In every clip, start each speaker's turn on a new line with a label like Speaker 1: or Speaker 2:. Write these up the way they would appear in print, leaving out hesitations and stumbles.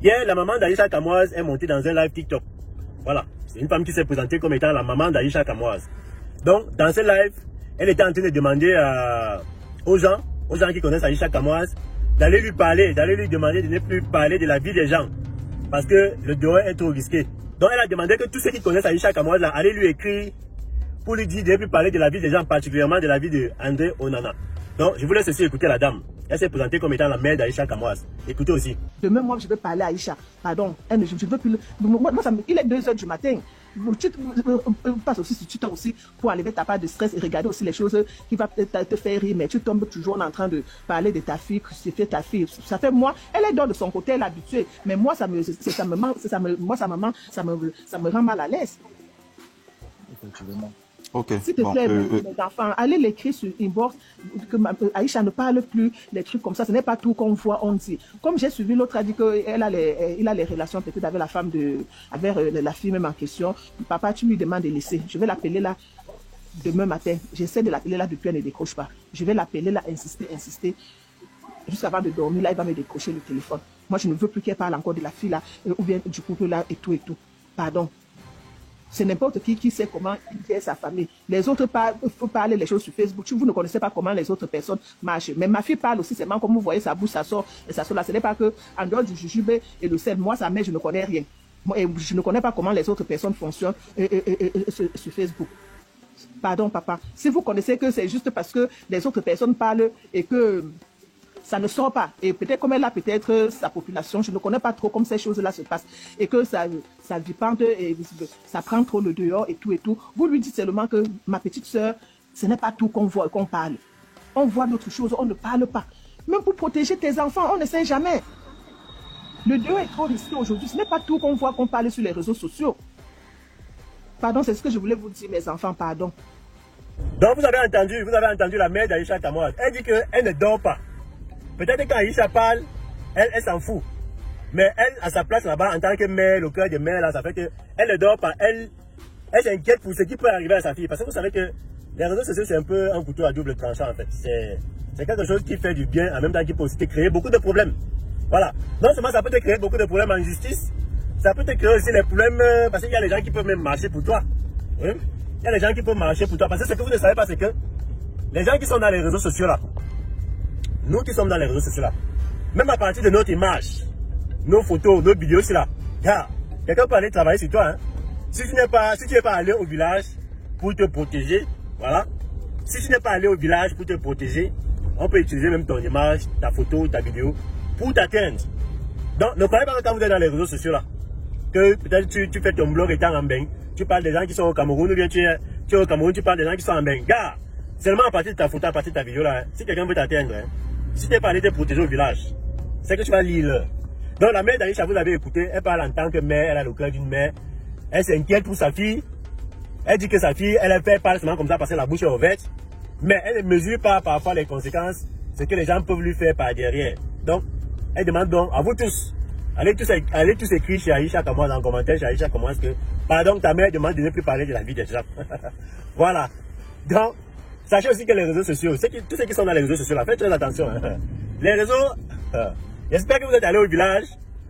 Speaker 1: Hier, la maman d'Aïcha Kamoise est montée dans un live TikTok. Voilà. C'est une femme qui s'est présentée comme étant la maman d'Aïcha Kamoise. Donc, dans ce live, elle était en train de demander aux gens qui connaissent Aïcha Kamoise, d'aller lui parler, d'aller lui demander de ne plus parler de la vie des gens. Parce que le dehors est trop risqué. Donc, elle a demandé que tous ceux qui connaissent Aïcha Kamoise, là, allaient lui écrire pour lui dire de ne plus parler de la vie des gens, particulièrement de la vie de André Onana. Donc, je vous laisse aussi écouter la dame. Elle s'est présentée comme étant la mère d'Aïcha Kamoise. Écoutez aussi.
Speaker 2: Demain, moi, je vais parler à Aïcha. Pardon, je ne veux plus. Moi, il est 2 h du matin. Tu passes aussi sur Twitter aussi pour enlever ta part de stress et regarder aussi les choses qui vont te faire rire. Mais tu tombes toujours en train de parler de ta fille, crucifier ta fille. Ça fait moi, elle est dans de son côté, elle est habituée. Mais moi, ça me rend mal à l'aise.
Speaker 3: Effectivement. Ok.
Speaker 2: S'il te plaît, mes enfants, allez l'écrire sur inbox que Aïcha ne parle plus, les trucs comme ça. Ce n'est pas tout qu'on voit, on dit. Comme j'ai suivi, l'autre a dit qu'il a les relations peut-être avec la femme avec la fille même en question. Papa, tu lui demandes de laisser. Je vais l'appeler là demain matin. J'essaie de l'appeler là depuis, elle ne décroche pas. Je vais l'appeler là, insister. Jusqu'avant de dormir, là, il va me décrocher le téléphone. Moi, je ne veux plus qu'elle parle encore de la fille là, ou bien du couple là, et tout. Pardon. C'est n'importe qui sait comment il est sa famille. Les autres faut parler les choses sur Facebook. Vous ne connaissez pas comment les autres personnes marchent. Mais ma fille parle aussi, c'est même comme vous voyez sa bouche, ça sort là. Ce n'est pas que en dehors du jujube et le sel, moi, sa mère, je ne connais rien. Et je ne connais pas comment les autres personnes fonctionnent sur Facebook. Pardon, papa. Si vous connaissez que c'est juste parce que les autres personnes parlent et que ça ne sort pas. Et peut-être comme elle a peut-être sa population, je ne connais pas trop comment ces choses-là se passent. Et que ça vipante et ça prend trop le dehors et tout. Vous lui dites seulement que ma petite soeur, ce n'est pas tout qu'on voit et qu'on parle. On voit d'autres choses, on ne parle pas. Même pour protéger tes enfants, on ne sait jamais. Le dehors est trop risqué aujourd'hui. Ce n'est pas tout qu'on voit, qu'on parle sur les réseaux sociaux. Pardon, c'est ce que je voulais vous dire, mes enfants, pardon.
Speaker 1: Donc, vous avez entendu la mère d'Aïcha Kamoise. Elle dit qu'elle ne dort pas. Peut-être que quand Aïcha parle, elle s'en fout. Mais elle, à sa place là-bas, en tant que mère, le cœur de mère, là, ça fait qu'elle ne dort pas. Elle s'inquiète pour ce qui peut arriver à sa fille. Parce que vous savez que les réseaux sociaux, c'est un peu un couteau à double tranchant, en fait. C'est quelque chose qui fait du bien, en même temps qui peut aussi te créer beaucoup de problèmes. Voilà. Non seulement ça peut te créer beaucoup de problèmes en justice, ça peut te créer aussi les problèmes, parce qu'il y a des gens qui peuvent même marcher pour toi. Oui? Il y a des gens qui peuvent marcher pour toi. Parce que ce que vous ne savez pas, c'est que les gens qui sont dans les réseaux sociaux là, nous qui sommes dans les réseaux sociaux là, même à partir de notre image, nos photos, nos vidéos, c'est là. Quelqu'un peut aller travailler sur toi. Hein. Si tu n'es pas allé au village pour te protéger, voilà. Si tu n'es pas allé au village pour te protéger, on peut utiliser même ton image, ta photo, ta vidéo pour t'atteindre. Donc, ne croyez pas que quand vous êtes dans les réseaux sociaux là, que peut-être tu fais ton blog étant en bain, tu parles des gens qui sont au Cameroun, ou bien tu es au Cameroun, tu parles des gens qui sont en bain. Gars, seulement à partir de ta photo, à partir de ta vidéo là, hein, si quelqu'un veut t'atteindre, hein, si tu n'es pas allé te protéger au village, c'est que tu vas lire. Donc la mère d'Aïcha, vous avez écouté, elle parle en tant que mère, elle a le cœur d'une mère, elle s'inquiète pour sa fille, elle dit que sa fille, elle fait pas seulement comme ça parce que la bouche est ouverte, mais elle ne mesure pas parfois les conséquences, ce que les gens peuvent lui faire par derrière. Donc, elle demande donc à vous tous, allez tous écrire chez Aïcha Kamoise en commentaire chez Aïcha Kamoise que, pardon, ta mère demande de ne plus parler de la vie des gens. Voilà. Donc, sachez aussi que les réseaux sociaux, tous ceux qui sont dans les réseaux sociaux, là, faites très attention. Hein. Les réseaux, j'espère que vous êtes allé au village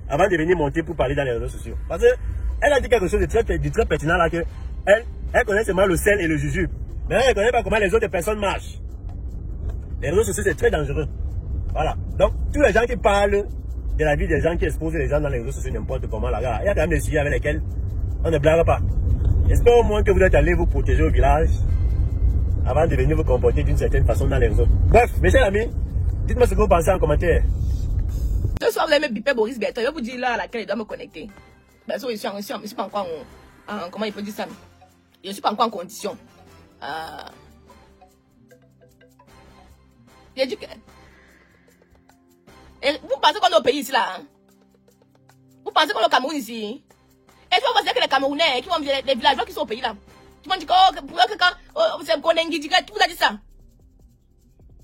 Speaker 1: avant de venir monter pour parler dans les réseaux sociaux. Parce qu'elle a dit quelque chose de très pertinent là, que elle connaît seulement le sel et le jujube. Mais elle ne connaît pas comment les autres personnes marchent. Les réseaux sociaux, c'est très dangereux. Voilà. Donc, tous les gens qui parlent de la vie des gens, qui exposent les gens dans les réseaux sociaux n'importe comment, là, il y a quand même des sujets avec lesquels on ne blague pas. J'espère au moins que vous êtes allé vous protéger au village avant de venir vous comporter d'une certaine façon dans les réseaux. Bref, mes chers amis, dites-moi ce que vous pensez en commentaire.
Speaker 4: Ce soir, vous allez me biper Boris Bertha. Je vais vous dire là à laquelle il doit me connecter. Parce que je suis pas encore en comment il peut dire ça. Je ne suis pas encore en condition. J'ai dit que... Et vous pensez qu'on est au pays ici là, hein? Vous pensez qu'on est au Cameroun ici? Et tu vas penser que les Camerounais qui vont dire les villageois qui sont au pays là, tu m'as dit que quand c'est Konengi, qui vous a dit ça?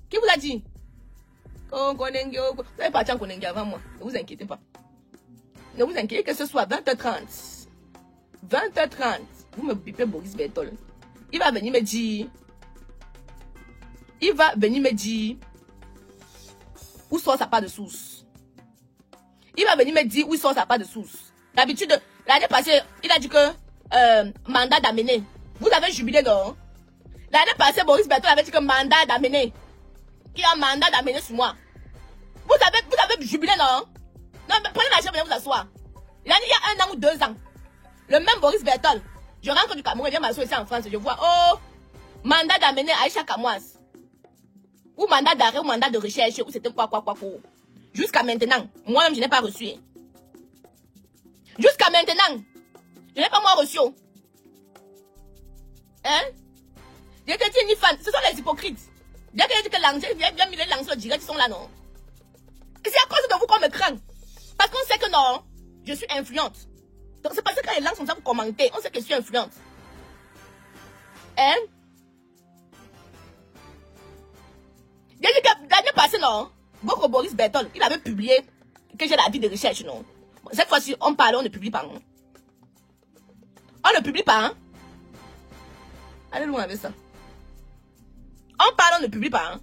Speaker 4: Qui vous a dit? Konengi, vous allez partir en Konengi avant moi, ne vous inquiétez pas. Ne vous inquiétez que ce soit 20h30. 20h30, vous me bipez Boris Bertol. Il va venir me dire où sort sa part de source. Il va venir me dire où sort sa part de source. D'habitude, l'année passée, il a dit que mandat d'amener. Vous avez jubilé, non? L'année passée, Boris Bertol avait dit que mandat d'amener. Qui a un mandat d'amener sur moi. Vous avez jubilé, non? Non, mais prenez la chaise, venez vous asseoir. Il a dit il y a 1 an ou 2 ans. Le même Boris Bertol. Je rentre du Cameroun, je viens m'asseoir ici en France. Je vois, oh, mandat d'amener Aïcha Kamoise. Ou mandat d'arrêt, ou mandat de recherche, ou c'était quoi. Jusqu'à maintenant, moi-même, je n'ai pas reçu. Jusqu'à maintenant, je n'ai pas moi reçu. Hein? Je te dis, ni fan, ce sont les hypocrites. Dès que je dis que l'ancien vient mis les langues sur le direct, ils sont là, non? Et c'est à cause de vous qu'on me craint. Parce qu'on sait que non, je suis influente. Donc c'est parce que quand les langues sont ça pour commenter, on sait que je suis influente. Hein? J'ai dit que l'année passée, non? Votre Boris Bertol, il avait publié que j'ai la vie de recherche, non? Cette fois-ci, on parle, on ne publie pas. Hein? On ne publie pas, hein? Allez loin avec ça. On parle, on ne publie pas, hein?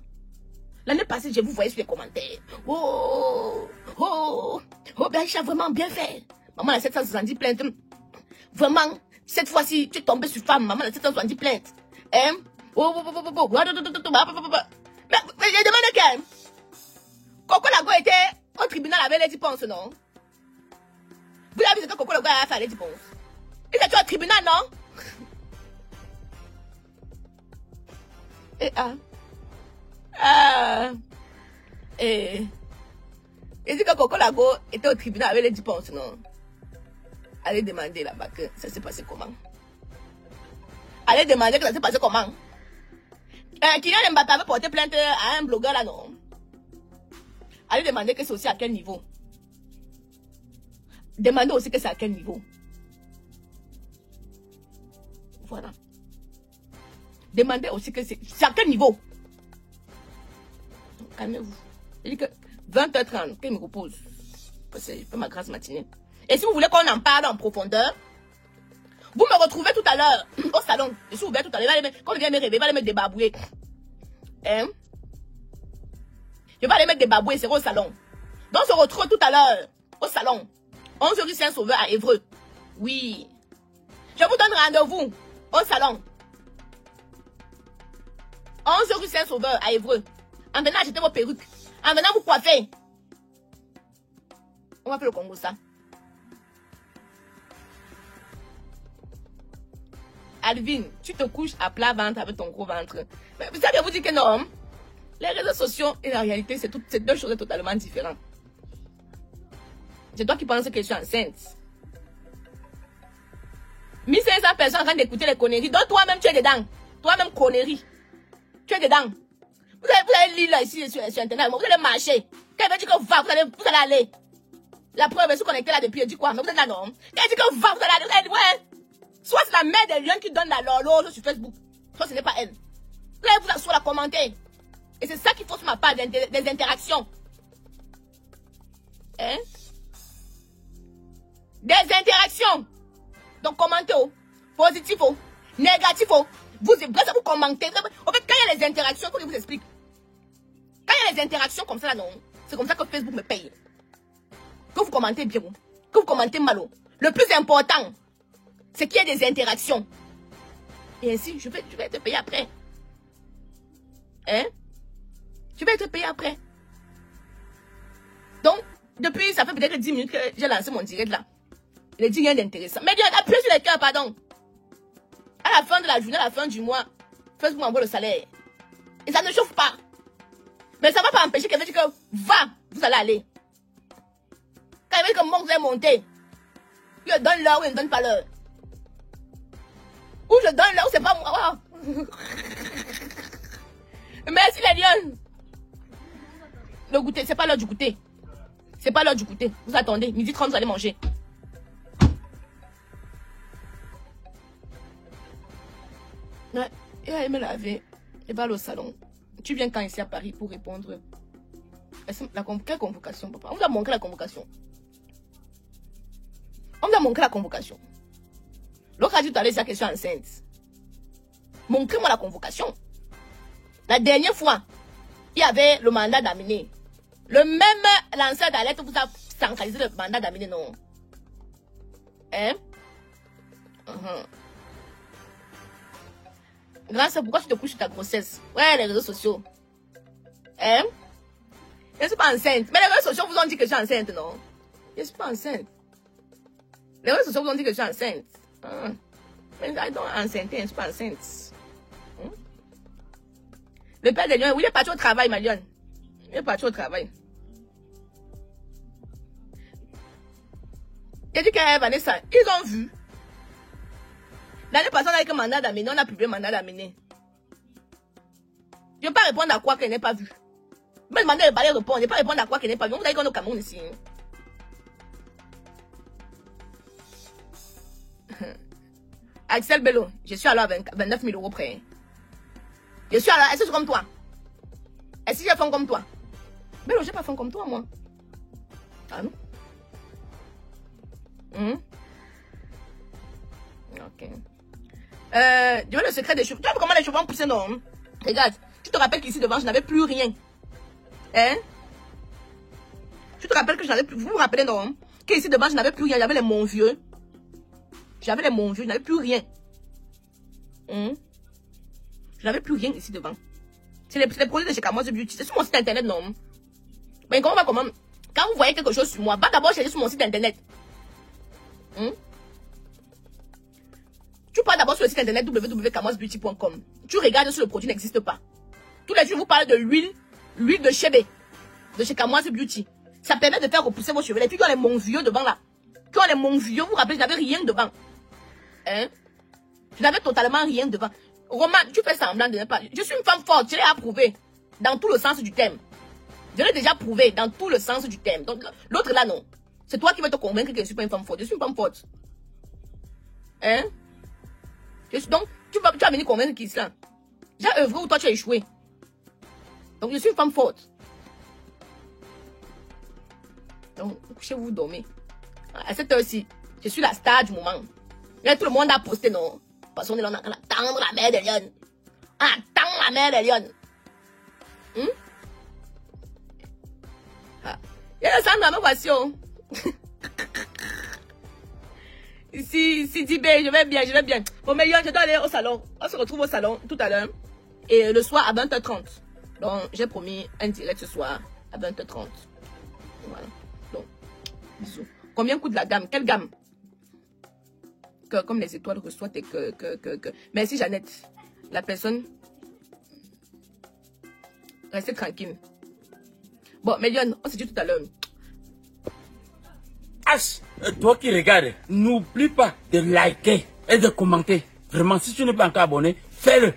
Speaker 4: L'année passée, je vous voyais sur les commentaires. Oh, Aïcha, vraiment bien fait. Maman a 770 plaintes. Vraiment, cette fois-ci, tu es tombée sur femme. Maman a 770 plaintes. Hein? Mais j'ai demandé qu'elle. Coco Lago était au tribunal avec les dépenses, non? Vous avez vu ce que Coco Lago a fait les dépenses? Il était au tribunal, non? Il dit que Coco Lago était au tribunal avec les dépenses, non? Allez demander là-bas que ça s'est passé comment? Allez demander que ça s'est passé comment? Kylian Mbappé avait porté plainte à un blogueur là, non? Allez demander que c'est aussi à quel niveau? Demandez aussi que c'est à quel niveau? Voilà. Demandez aussi que c'est à quel niveau? Calmez-vous. Il dit que 20h30, qu'il me repose. Parce que je fais ma grasse matinée. Et si vous voulez qu'on en parle en profondeur, vous me retrouvez tout à l'heure au salon. Je suis ouvert tout à l'heure. Quand il vient me réveiller, il va aller mettre des babouets. Hein? Je vais aller mettre des babouets, c'est au salon. Donc, on se retrouve tout à l'heure au salon. 11 rue Saint-Sauveur à Évreux. Oui. Je vous donne rendez-vous au salon. 11 rue Saint-Sauveur à Évreux. En venant acheter vos perruques. En venant vous coiffer. On va faire le Congo, ça. Alvin, tu te couches à plat ventre avec ton gros ventre. Mais vous savez, vous dites que non. Les réseaux sociaux et la réalité, c'est deux choses totalement différentes. C'est toi qui penses que je suis enceinte. 1500 personnes en train d'écouter les conneries. Donc toi-même, tu es dedans. Toi-même, connerie. Tu es dedans. Vous allez lire là, ici sur Internet. Vous allez marcher. Quand elle veut dire que va, vous allez aller. La preuve, elle se connecter là depuis, elle dit quoi? Mais vous êtes là, non? Quand elle dit que va, vous allez aller. Elle dit, ouais. Soit c'est la mère des lions qui donne la lolo sur Facebook. Soit ce n'est pas elle. Vous allez vous asseoir à commenter. Et c'est ça qu'il faut sur ma part, des interactions. Hein? Des interactions. Donc commentez, positif, négatif, vous commentez. En fait, quand il y a les interactions, comment je vous explique? Quand il y a les interactions comme ça, là, non, c'est comme ça que Facebook me paye. Que vous commentez bien, que vous commentez mal. Le plus important, c'est qu'il y ait des interactions. Et ainsi, je vais être payé après. Hein? Je vais être payé après. Donc, depuis, ça fait peut-être 10 minutes que j'ai lancé mon direct là. Il ne dit rien d'intéressant. Mais appuyez sur les cœurs, pardon. À la fin de la journée, à la fin du mois, Facebook m'envoie le salaire. Et ça ne chauffe pas. Mais ça ne va pas empêcher qu'elle veut dire que va, vous allez aller. Quand elle veut dire que mon vous allez monter, je donne l'heure ou je ne donne pas l'heure. Ou je donne l'heure ou c'est pas moi. Merci les lions. Le goûter, c'est pas l'heure du goûter. C'est pas l'heure du goûter. Vous attendez, 12h30, vous allez manger. Ouais, et elle me laver. Elle va aller au salon. Tu viens quand ici à Paris pour répondre. Quelle convocation, papa? On vous a manqué la convocation. On vous a manqué la convocation. L'autre a dit tout à l'heure, c'est la question enceinte. Montrez-moi la convocation. La dernière fois, il y avait le mandat d'amener. Le même lanceur d'alerte vous a centraliser le mandat d'amener, non. Hein? Grâce à pourquoi tu te couches sur ta grossesse? Ouais, les réseaux sociaux. Hein? Je ne suis pas enceinte. Mais les réseaux sociaux vous ont dit que je suis enceinte, non? Je ne suis pas enceinte. Les réseaux sociaux vous ont dit que je suis enceinte. Mais je ne suis pas enceinte. Le père de Lyon, oui, il est parti au travail, ma Lyon. Il est parti au travail. J'ai dit que Vanessa, ils ont vu. L'année passée, on a eu un mandat d'amener, on a publié un mandat d'amener. Je ne vais pas répondre à quoi qu'elle n'ait pas vu. Mais demander de parler, répondre. Je ne vais pas répondre à quoi qu'elle n'ait pas vu. On vous a dit qu'on est au Cameroun ici. Axel Bello, je suis alors à 29 000 euros près. Je suis alors, est-ce que je suis comme toi? Est-ce que j'ai fait comme toi? Bello, je n'ai pas fait comme toi, moi. Ah non? Ok. Tu vois le secret des cheveux. Tu vois comment les cheveux ont poussé, non? Regarde, tu te rappelles qu'ici devant, je n'avais plus rien. Hein? Tu te rappelles que je n'avais plus. Vous vous rappelez, non? Qu'ici devant, je n'avais plus rien. J'avais les mon vieux. J'avais les mon vieux, je n'avais plus rien. Je n'avais plus rien ici devant. C'est les produits de chez Camoise Beauty. C'est sur mon site internet, non? Mais comment? Quand vous voyez quelque chose sur moi, va d'abord chercher sur mon site internet. Tu pars d'abord sur le site internet www.camoisebeauty.com. Tu regardes si le produit n'existe pas. Tous les jours, je vous parle de l'huile de chébé, de chez Camoise Beauty. Ça permet de faire repousser vos cheveux. Les filles qui ont les mon vieux devant là, qui ont les mon vieux, vous vous rappelez, je n'avais rien devant. Je n'avais totalement rien devant. Roman, tu fais semblant de ne pas. Je suis une femme forte, je l'ai approuvé dans tout le sens du terme. Je l'ai déjà prouvé dans tout le sens du terme. Donc, l'autre là, non. C'est toi qui vas te convaincre que je ne suis pas une femme forte. Je suis une femme forte. Donc, tu vas venir convaincre qui c'est là. J'ai œuvré où toi tu as échoué. Donc, je suis une femme forte. Donc, couchez-vous, vous dormez. À cette heure-ci, je suis la star du moment. Et tout le monde a posté, non. Parce qu'on est là, on attend la mère de Lyon. On attend la mère de Lyon. Il y a le sang dans ma voiture. Ici, Dibé, je vais bien. Bon, mais Lyon, je dois aller au salon. On se retrouve au salon tout à l'heure. Et le soir à 20h30. Donc, j'ai promis un direct ce soir à 20h30. Voilà. Donc, bisous. Combien coûte la gamme? Quelle gamme? Que, comme les étoiles reçoivent et que. Merci, Jeannette. La personne. Restez tranquille. Bon, mais Lyon, on se dit tout à l'heure.
Speaker 5: H, toi qui regardes, n'oublie pas de liker et de commenter. Vraiment, si tu n'es pas encore abonné, fais-le.